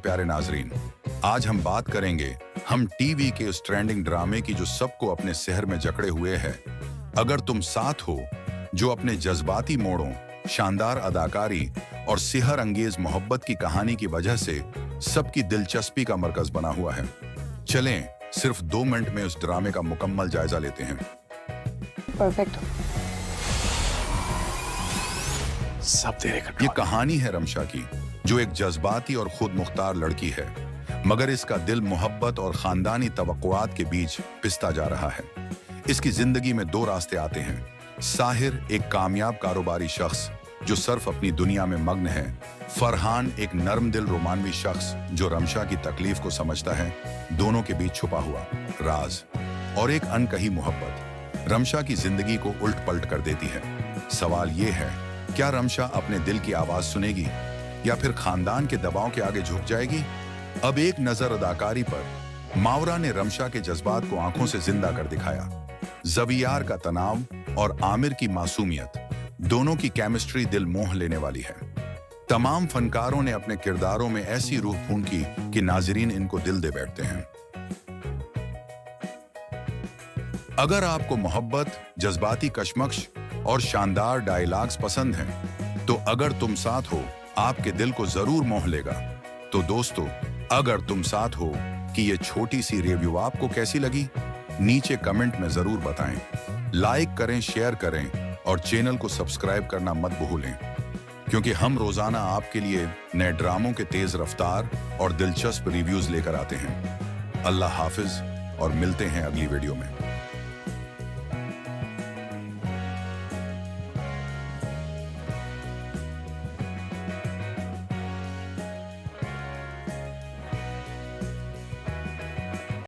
प्यारे नाजरीन, आज हम बात करेंगे हम टीवी के उस ट्रेंडिंग ड्रामे की जो सबको अपने शहर में जकड़े हुए है। अगर तुम साथ हो, जो अपने जज्बाती मोड़ों, शानदार अदाकारी और सिहर अंगेज मोहब्बत की कहानी की वजह से सबकी दिलचस्पी का मरकज बना हुआ है। चलें सिर्फ 2 मिनट में उस ड्रामे का मुकम्मल जायजा लेते हैं। परफेक्ट। सब तेरे ये कंट्रोल। कहानी है रमशा की, जो एक जज्बाती और खुद मुख्तार लड़की है, मगर इसका दिल मोहब्बत और खानदानी तवक्कुआत के बीच पिसता जा रहा है। इसकी जिंदगी में 2 रास्ते आते हैं। साहिर एक कामयाब कारोबारी शख्स जो सिर्फ अपनी दुनिया में मग्न है, फरहान एक नर्म दिल रोमानवी शख्स जो रमशा की तकलीफ को समझता है। दोनों के बीच छुपा हुआ राज और एक अनकही मोहब्बत रमशा की जिंदगी को उल्ट पलट कर देती है। सवाल ये है, क्या रमशा अपने दिल की आवाज सुनेगी या फिर खानदान के दबाव के आगे झुक जाएगी? अब एक नजर अदाकारी पर। मावरा ने रमशा के जज्बात को आंखों से जिंदा कर दिखाया। जवियार का तनाव और आमिर की मासूमियत, दोनों की केमिस्ट्री दिल मोह लेने वाली है। तमाम फनकारों ने अपने किरदारों में ऐसी रूह फूंकी कि नाजरीन इनको दिल दे बैठते हैं। अगर आपको मोहब्बत, जज्बाती कशमकश और शानदार डायलॉग्स पसंद हैं, तो अगर तुम साथ हो आपके दिल को जरूर मोह लेगा। तो दोस्तों, अगर तुम साथ हो कि ये छोटी सी रिव्यू आपको कैसी लगी, नीचे कमेंट में जरूर बताएं। लाइक करें, शेयर करें और चैनल को सब्सक्राइब करना मत भूलें, क्योंकि हम रोजाना आपके लिए नए ड्रामों के तेज रफ्तार और दिलचस्प रिव्यूज लेकर आते हैं। अल्लाह हाफिज और मिलते हैं अगली वीडियो में।